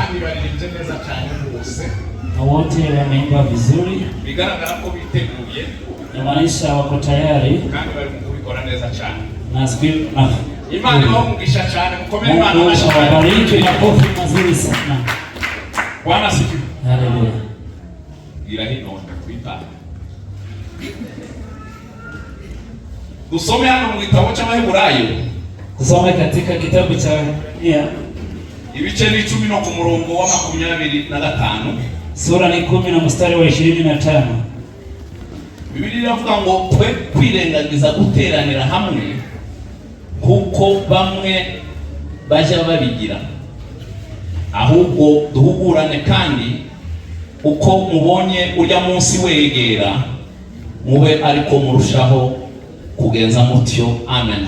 kandi baririmbye neza cyane rwose. Wote wameimba vizuri. Bigaragara ko biteguye. Inamaanisha wako tayari. Kandi bari kubikora neza cyane. Na Imana ibamugisha cyane, mukomere Imana abariki, makofi mazuri sana. Bwana sifiwe. Haleluya. Ila hino kuipa. Tusome hano mu gitabo cy'Abaheburayo. Tusome katika kitabu cha ibice ni 10 no ku murongo wa 25. Sura ni 10 na mstari wa 25. Biblia iravuga ngo twe kwirengagiza guteranira hamwe kuko bamwe baje babigira, ahubwo duhugurane kandi uko mubonye urya munsi wegera mube ariko murushaho kugenza mutyo. Amen.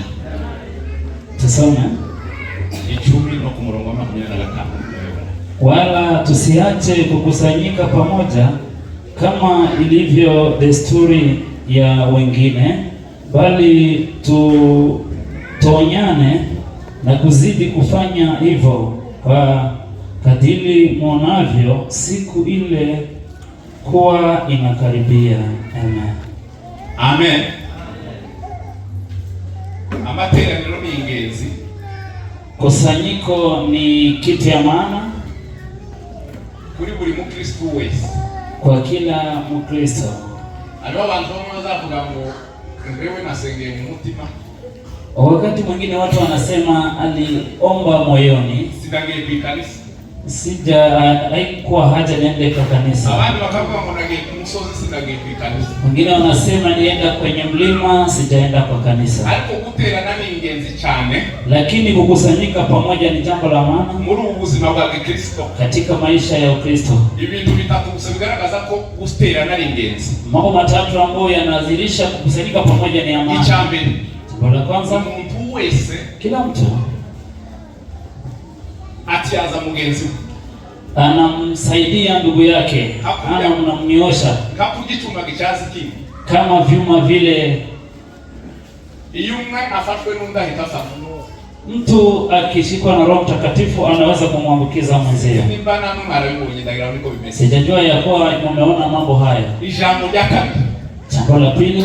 Tusome 10 no ku murongo wa 25. Wala tusiache kukusanyika pamoja kama ilivyo desturi ya wengine, bali tuonyane na kuzidi kufanya hivyo kwa kadiri mwonavyo siku ile kuwa inakaribia. Amen. Amen. Amateraniro ni ingenzi. Kusanyiko ni kitu ya maana kuri buri mukristo wese, kwa kila Mkristo. Aliwa abantu bazavuga ngo ngewe nasengeye mu mutima. Wakati mwingine watu wanasema aliomba moyoni, sidagiye kuikanisa, haikuwa haja niende kwa kanisa. Abandi bakavuga ngo nagiye ku musozi, sidagiye kuikanisa. Wengine wanasema nienda kwenye mlima, sijaenda kwa kanisa. Ariko guterana ni ingenzi cyane, lakini kukusanyika pamoja ni jambo la maana muri ubuzima bwa Kristo, katika maisha ya Ukristo. Ibintu bitatu bigaragaza ko guterana ni ingenzi. Mambo matatu ambayo yanadhihirisha kukusanyika pamoja ni amana. Icyambere, jambo la kwanza, mtu wese, kila mtu atiaza mugenzi, anamsaidia ndugu yake, anamnyoosha kapu gichuma gichazi kingi, kama vyuma vile. Iyo umwe afashwe n'undi ahita afa. Mtu akishikwa na Roho Mtakatifu anaweza kumwambukiza mwenzake. Sijajua ya kuwa umeona mambo haya. Ijambo rya kabiri, jambo la pili,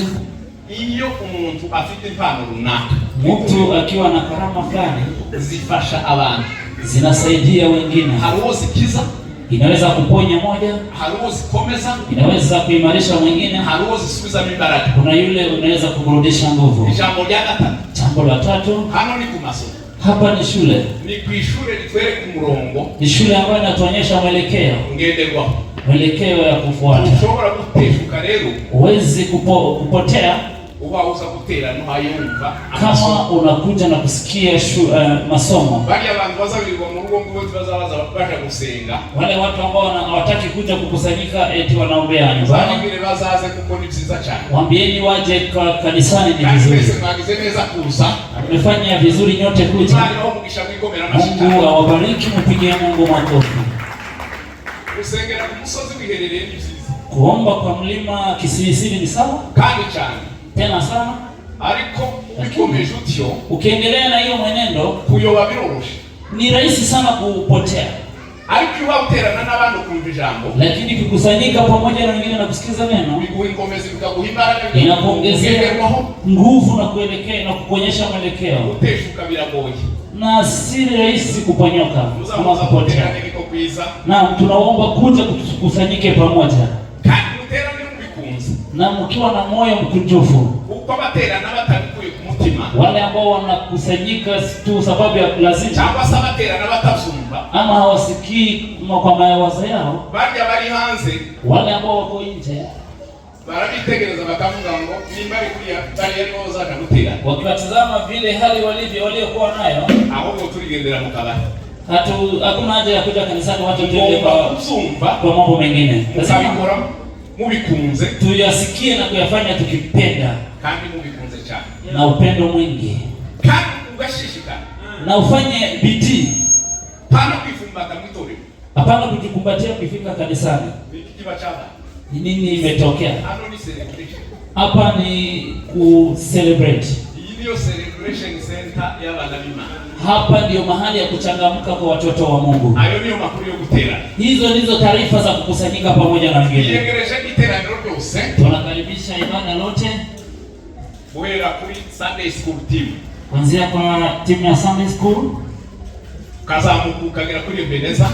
iyo umuntu afite impano runaka, mtu akiwa na karama fulani, zifasha abantu, zinasaidia wengine. Hariho zikiza, inaweza kuponya moja, hariho zikomeza, inaweza kuimarisha mwingine, hariho zisubiza mibaraka. Kuna yule unaweza kumrudisha nguvu. Ijambo rya gatatu, jambo la tatu, hano ni kumasomo. Hapa ni shule. Ni kuishure litwereka umurongo. Ni shule ambayo inatuonyesha mwelekeo. Ngenderwaho. Mwelekeo ya kufuata. Ushobora guteshuka rero. Huwezi kupotea. Uba gutera no hayumva. Kama unakuja na kusikia masomo. Bali abantu bazabirirwa mu rugo ngo bazabaza baje gusenga. Wale watu ambao hawataki kuja kukusanyika eti wanaombea nyumbani. Bali vile bazaze kuko ni byiza cyane. Waambieni waje kwa kanisani, ni vizuri. Mwagize neza kuza. Tumefanya vizuri nyote kuja. Mungu awabariki, mpige Mungu makofi. Usengera ku musozi wiherereye ni byiza. Kuomba kwa mlima kisirisiri ni sawa? Kandi cyane. Tena sana. Ariko ubikomeje utyo, ukiendelea na hiyo mwenendo, kuyoba biroroshe. Ni rahisi sana kupotea. Ariko iwa uterana n'abantu kumva ijambo, lakini kukusanyika pamoja na wengine na kusikiza neno, biguhingomeza bikaguhimbara, inakuongezea nguvu na kuelekea na kukuonyesha mwelekeo. Uteshuka biragoye. Na si rahisi kuponyoka kama kupotea. Na tunaomba kuja kukusanyike pamoja. Na mkiwa na moyo mkunjufu. Uko baterana batabikuye ku mutima. Wale ambao wanakusanyika tu sababu ya lazima. Cyangwa sabaterana batazumva. Ama hawasikii kwa mawazo yao. Bali bari hanze. Wale ambao wako nje. Barabitegereza bakavuga ngo nimba ari kuriya bari yari bazaga gutera. Wakiwatazama vile hali waliokuwa nayo. Ahubwo turigendera mu kabari. Hakuna haja ya kuja kanisani watu tuende kwa mambo mengine. Lazima mubikunze, tuyasikie na kuyafanya tukipenda, kandi mubikunze cyane, na upendo mwingi, kandi ugashishikana, na ufanye bidii. Pana kuifumbata mwitorero, hapana kujikumbatia kufika kanisani. Kiba chaba ni nini imetokea hano? Ni celebration. Hapa ni ku celebrate. Hiyo celebration center ya bana b'Imana. Hapa ndio mahali ya kuchangamka kwa watoto wa Mungu. Ayo niyo makuru yo gutera. Hizo ndizo taarifa za kukusanyika pamoja na wengine. Yegereje iteraniro ryose. Tunakaribisha ibada lote. Guhera kuri Sunday school team. Kuanzia kwa timu ya Sunday school. Kazamuka ukagera kuri Ebeneza.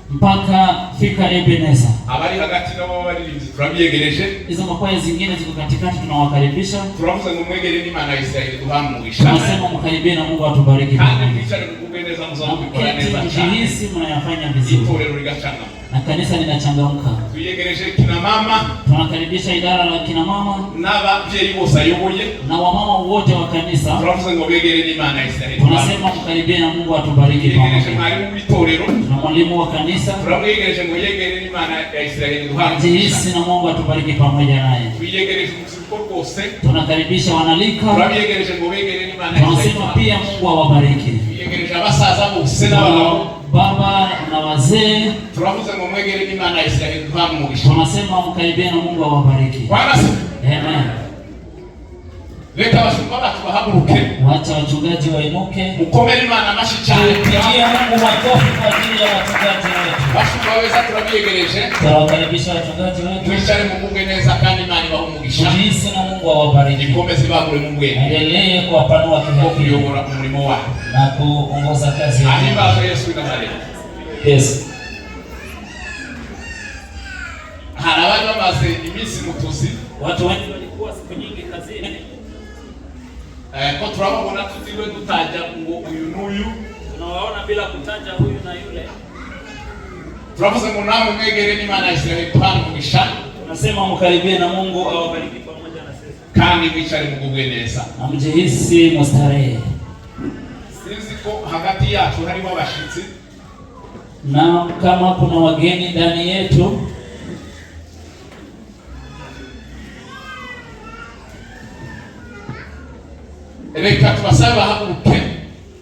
Mpaka fika Ebeneza. Abari hagati nabo baririmbyi turabiyegereje. Hizo makwaya zingine ziko katikati, tunawakaribisha. Turavuze ngo mwegere n'Imana ya Israeli duhamugisha. Tunasema mkaribie na Mungu atubariki. Kandi mwicare mkugeneza muzabikora neza cyane. Mjihisi mnayafanya vizuri. Itorero rigacanga. Na kanisa linachangamka. Tuyegereje kina mama. Tunakaribisha idara la kina mama. N'ababyeyi bose ayoboye. Na wamama wote wa kanisa. Turavuze ngo begere n'Imana ya Israeli. Tunasema mkaribie na Mungu atubariki pamoja. Tuyegereje mwalimu w'itorero. Na mwalimu wa kanisa. Turamwegereje ngo yegere n'Imana ya Israeli duhamugisha. Mjihisi na Mungu atubariki pamoja naye. Tuyegereje muziko rwose. Tunakaribisha wanalika. Turamwegereje ngo begere n'Imana ya Israeli. Tunasema pia Mungu awabariki. Tuyegereje abasaza bose n'abagabo. Baba na wazee. Turavuze ngo mwegere n'Imana ya Israeli duhamugisha. Tunasema mkaribie na Mungu awabariki. Bwana asifiwe. Amen. Leta washumba batu bahaguruke. Wacha wachungaji wainuke. Mukomere Imana amashi cyane. Tupigie Mungu makofi kwa ajili ya wachungaji wetu. Bashumba weza turabiyegereje. Tunawakaribisha wachungaji wetu. Twicare mugubwe neza kandi Imana ibahumugisha. Tujihisi na Mungu awabariki. Ikomeze bagure mu bwenge. Endelee kuwapanua Ko kuyobora umurimo wake. na kuongoza kazi yake. Ahimbazo Yesu Nazareti. Yes. Hari abari bamaze iminsi mutuzi. Watu wengi walikuwa siku nyingi kazini. Ko turabona tutiwe dutaja ngo uyu n'uyu. Tunawaona bila kutaja huyu na yule. Turavuze ngo namwe mwegere n'Imana ya Israeli duhamugisha. Tunasema mkaribie na Mungu awabariki pamoja na sisi. Kandi mwicare mugubwe neza. Amjihisi mustarehe. Sinzi ko hagati yacu harimo abashitsi. Na kama kuna wageni ndani yetu, reka tubasabe bahaguruke.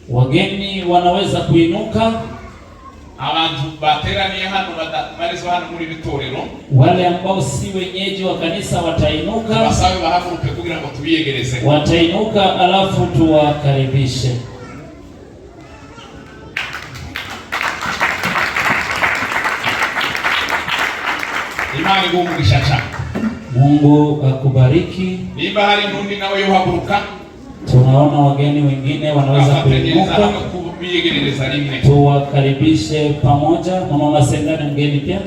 Wageni wanaweza kuinuka. Abantu bateraniye hano barizo hano muri bitorero. Wale ambao si wenyeji wa kanisa watainuka. Basabe bahaguruke kugira ngo tubiyegereze. Watainuka alafu tuwakaribishe. Imani igumugisha cyane. Mungu akubariki. Niba hari n'undi nawe yohaguruka. Tunaona wageni wengine wanaweza kuinuka. Kubiyegereza rimwe. Tuwakaribishe pamoja. Mama Masenga ni mgeni pia.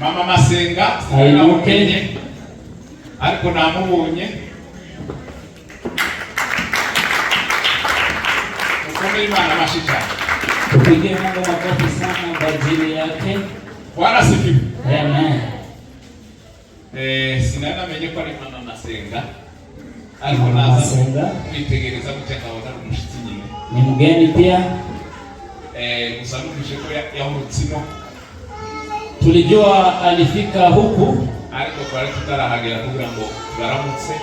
Mama Masenga ainuke. Ariko namubonye. Mukomere Imana amashi cyane. Tupige Mungu makofi sana kwa ajili yake. Bwana asifiwe. Amen. Sinanamenye ko ari Mama Masenga. Ariko naza kwitegereza guteka abagabo umushitsi nyine. Ni mgeni pia. Gusa numvise ko yahurutsino. Tulijua alifika huku. Ariko twari tutarahagera kugira ngo baramutse.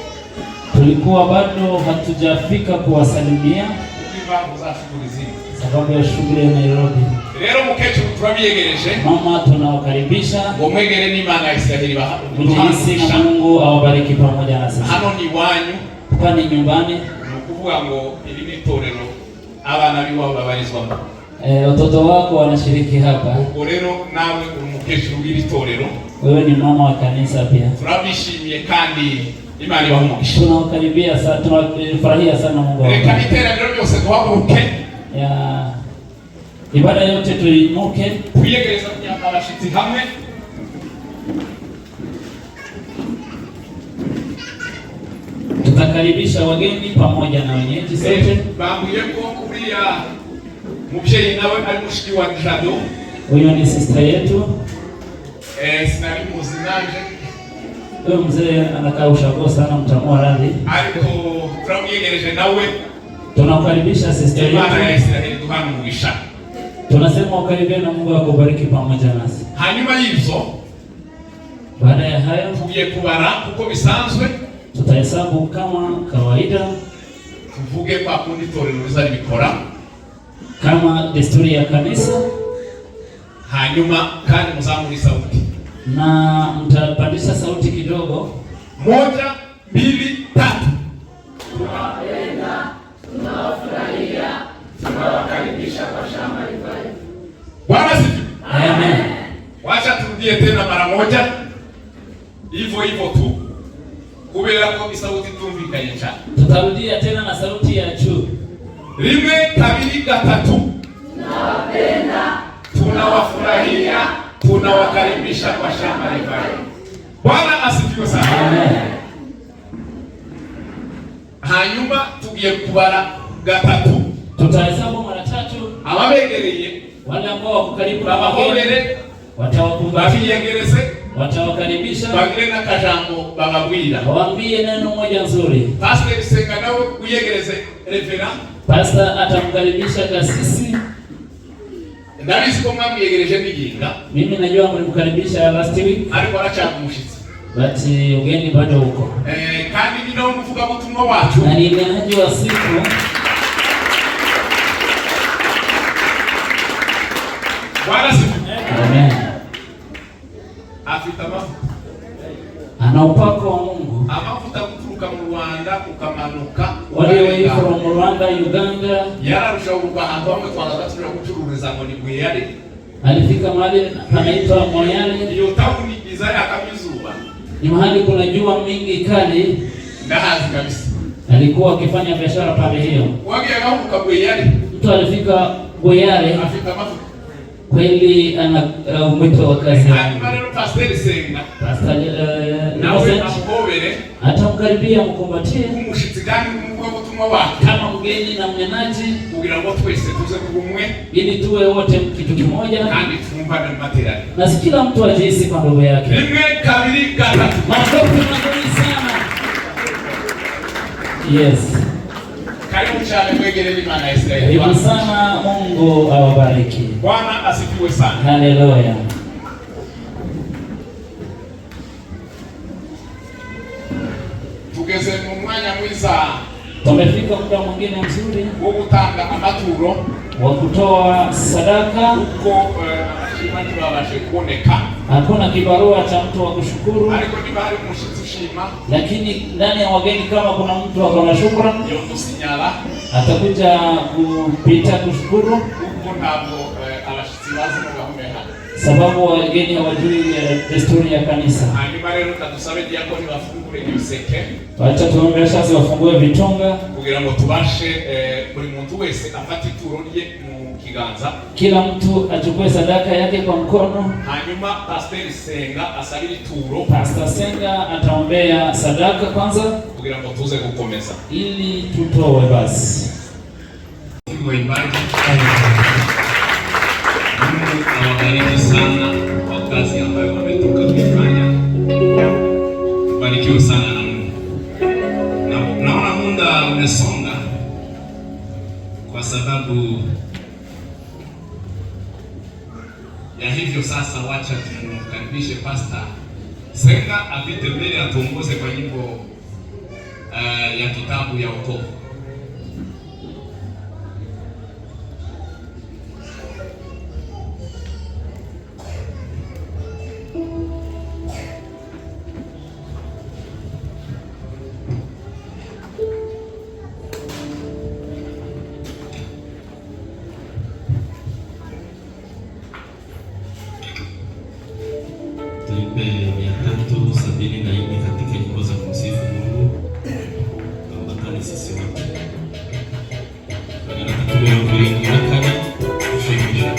Tulikuwa bado hatujafika kuwasalimia. Impamvu za shughuli zile. Sababu ya shughuli ya Nairobi. Rero mukecuru turabiyegereje. Mama tunawakarimbisha. Ngo mwegere n'Imana ya Israeli Mjihisi na Mungu awabariki pamoja na sisi. Hano ni wanyu. Hapa ni nyumbani. Nukuvuga ngo iri ni itorero abana biwabo babarizwamo. Watoto wako wanashiriki hapa. Ubwo rero nawe uri mukecuru w'iri torero. Wewe ni mama wa kanisa pia. Turabishimiye kandi Imana ibahumugisha. Tunawakaribia sana, tunafurahia sana Mungu. Reka iteraniro ryose duhaguruke. Ya ibada yote tuinuke. Tuyegereza kunyama abashitsi hamwe. Tutakaribisha wageni pamoja na wenyeji sote. Bambuye ko kuriya mubyeyi nawe ari mushiki wa Jado. Huyo ni sister yetu. Sinari muzi nanje. Huyo mzee anakaa ushago sana, mtamua radhi. Ariko turamuyegereje nawe. Tunakaribisha sister yetu. Imana ya Israeli duhamugisha. Tunasema ukaribie na Mungu akubariki pamoja nasi. Hanyuma y'ivyo, baada ya hayo tugiye kubara kuko bisanzwe. Tutahesabu kama kawaida. Tuvuge kwa kundi torero rizabikora kama desturi ya kanisa. Hanyuma kandi muzamuri sauti. Na mtapandisha sauti kidogo. 1, 2, 3. Tunawapenda, tunawafurahia, tunawakaribisha. turudie tena mara moja hivyo hivyo tu, kubera ko sauti tumvikanye cyane. Tutarudia tena na sauti ya juu. Rimwe, kabiri, gatatu. Tunawapenda, tunawafurahia, tunawakaribisha kwa shamba Revival. Bwana asifiwe sana. Amen. Hanyuma tugiye kubara gatatu. Tutahesabu mara 3. Ababegereye Wale ambao wako karibu na babahobere, watawakumbatia, babiyegereze, watawakaribisha, bagire n'akajambo bababwira. waambie neno moja nzuri. Pastor Senga nawe uyegereze reverend. Pastor atamkaribisha kasisi. Ndabizi ko mwamwiyegereje n'iginga. Mimi najua mlimkaribisha last week, ariko arachaka umushitsi. but ugeni bado huko. Kandi ni nawe kuvuga butumwa wacu. Na ni mnenaji wa siku. Bwana sifu. Amen. Afita mafuta. Ana upako wa Mungu. Amafuta kuturuka mu Rwanda ukamanuka. Wale wa from Rwanda, Uganda. Yararusha urubahantu bamwe twagatura gucururiza ngo ni Bweyale. Alifika mahali panaitwa Moyale. Iyo tauni izaya kamizuba. Ni mahali kuna jua mingi kali. Ndahazi kabisa. Alikuwa akifanya biashara pale hiyo. Wagiye gahuka Bweyale. Mtu alifika Bweyale. Afita mafuta. Kweli ana mwito wa kazi. Rero Pastor Senga. Pastor nawe amubobere. Atamkaribia mkumbatie. Umushitsi kandi n'umwe butumwa wake. Kama mgeni na mnenaji. Kugira ngo twese tuze kubumwe. Ili tuwe wote kitu kimoja. Kandi tumbane material. Na si kila mtu ajihisi kwa ndogo yake. Rimwe, kabiri, gatatu. Makofi mazuri sana. Yes. Karibu cyane mwegereye Imana ya Israeli. Karibu sana, Mungu awabariki. Bwana asifiwe sana. Haleluya. Tugeze mu mwanya mwiza. Tumefika muda mwingine mzuri wo gutanga amaturo, wa kutoa sadaka. Uko abashima ntibabashe kuboneka. Hakuna kibarua cha mtu wa kushukuru. Ariko niba hari umushitsi ushima, lakini ndani ya wageni kama kuna mtu akona shukrani, yo musinyala atakuja kupita kushukuru. Uko ntabwo abashitsi bazi no gahumeka, sababu wageni hawajui desturi ya kanisa. Hanyuma rero kadusabe diakoni bafungure ibiseke. Wacha tuombe sasa wafungue vitonga kugira ngo tubashe buri muntu wese afate ituro rye mu kiganza. Kila mtu achukue sadaka yake kwa mkono. Hanyuma Pastor Senga asabiri ituro. Pastor Senga ataombea sadaka kwanza kugira ngo tuze gukomeza ili tutoe basi. Mungu ibariki. Mungu awabariki sana kwa kazi ambayo wametoka kufanya. Barikiwe sana na Mungu. Naona muda umesonga kwa sababu ya hivyo sasa, wacha tumkaribishe Pastor Senga apite mbele atuongoze kwa nyimbo ya kitabu ya wokovu. Tuimbe 374 katika nyimbo za kumsifu Mungu. Tuambatane sisi wote. Tunataka tuombe rakana kushimisha.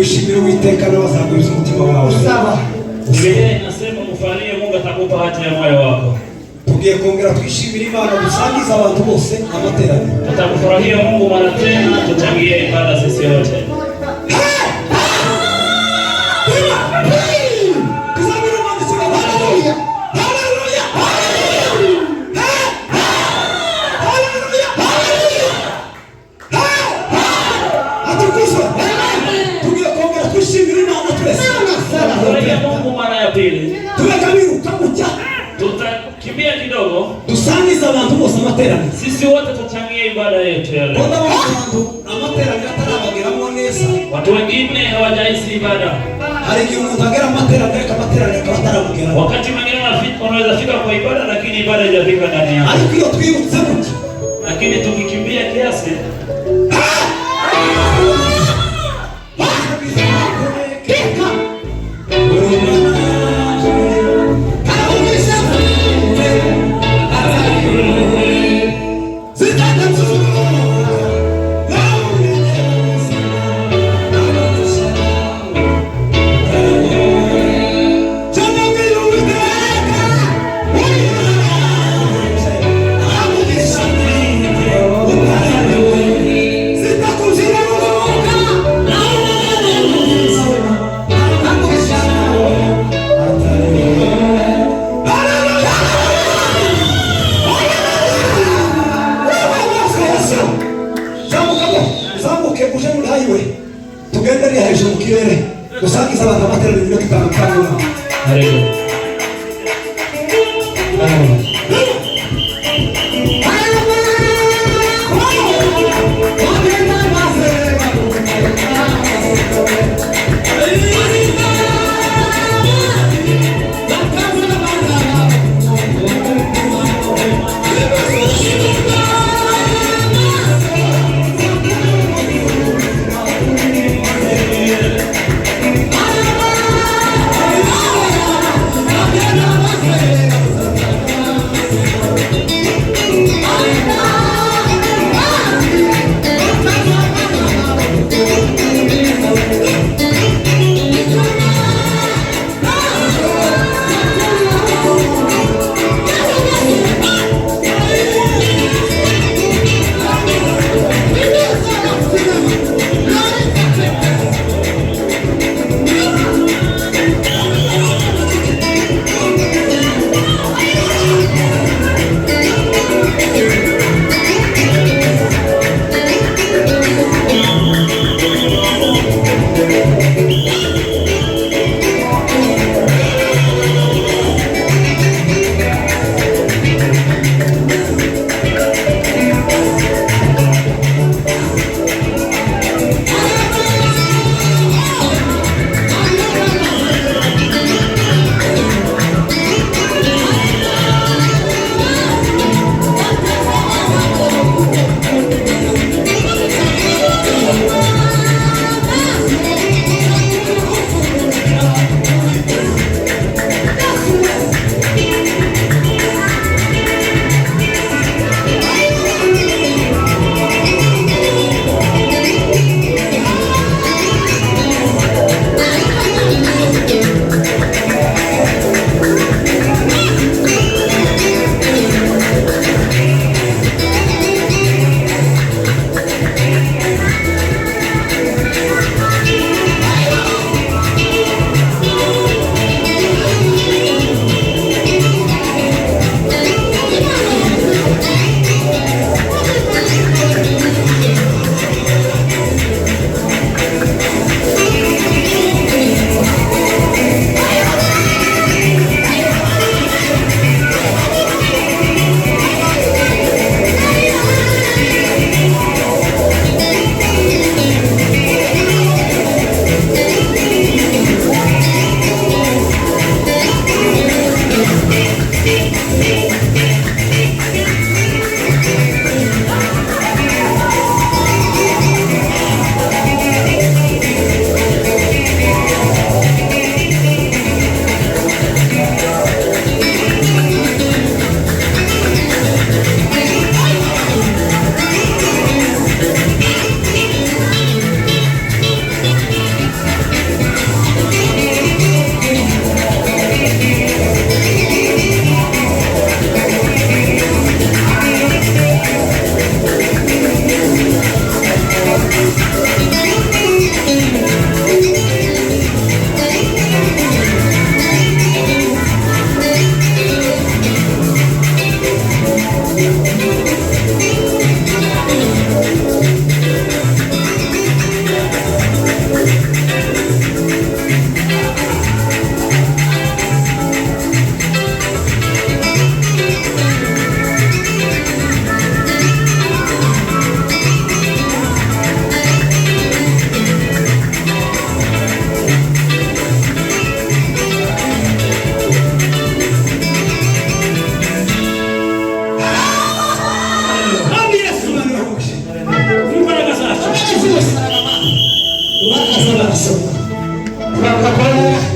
wishimire Uwiteka nawe azaguriza umutima wawe. Biblia inasema mfanyie Mungu atakupa hati ya moyo wako. Tugiye kongera twishimira Imana dusangiza abantu bose amateraniro. Tutakufurahia Mungu mara tena, tuchangie ibada sisi wote. Mungu mara ya pili. Tutakimbia kidogo. Dusangiza abantu bose amateraniro. Sisi wote tuchangie ibada yetu ya leo. Amateraniro atarabageramo neza. Watu wengine hawajahisi ibada. Hari umuntu agera amateraniro akatarabugera. Wakati mwingine unaweza fika kwa ibada lakini ibada haijafika ndani yako. Ariko iyo twibutse gutya. Lakini tukikimbia kiasi tugendere hejuru mu kirere dusangiza abantu amateraniro tutandukanye. Haleluya.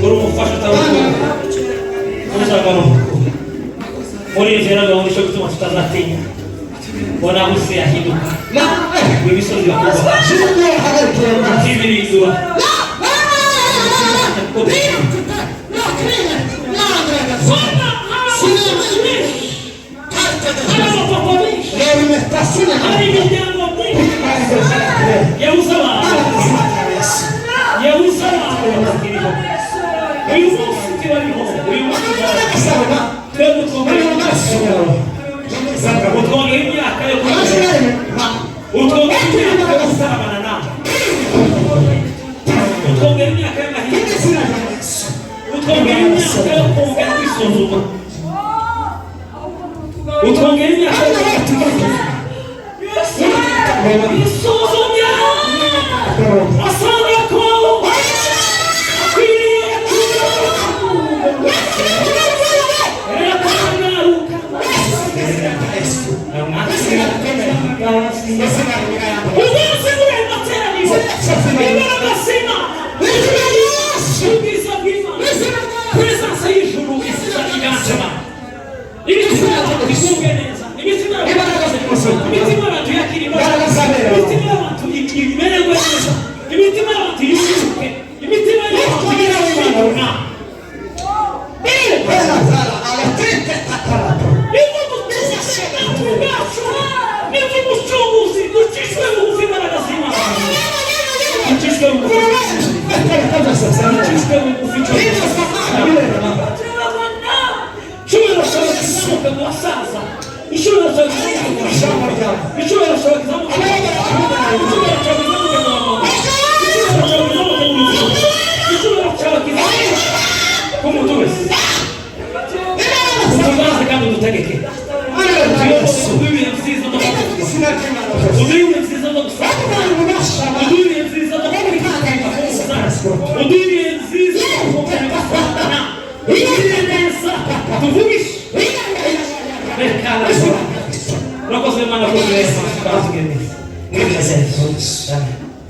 urumufasha utarukundo ushaka muri ijana ngo urisho gutuma tutazatinya bona bose yahinduka w'ibisozi bakuba kibirindura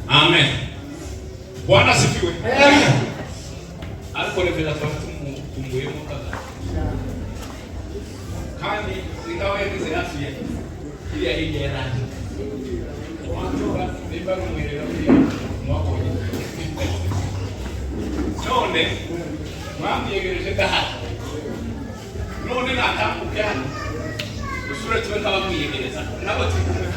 Amen. Bwana sifiwe. Alikuwa vile tumuyemo kadha. Kandi ingawa yeze afya ili ahije rangi. Watu bimba kumweleza pia mwako. None mwambie gereje daha. None na tamu kana. Usura tuwe kama kuyegereza. Nabo tukumwe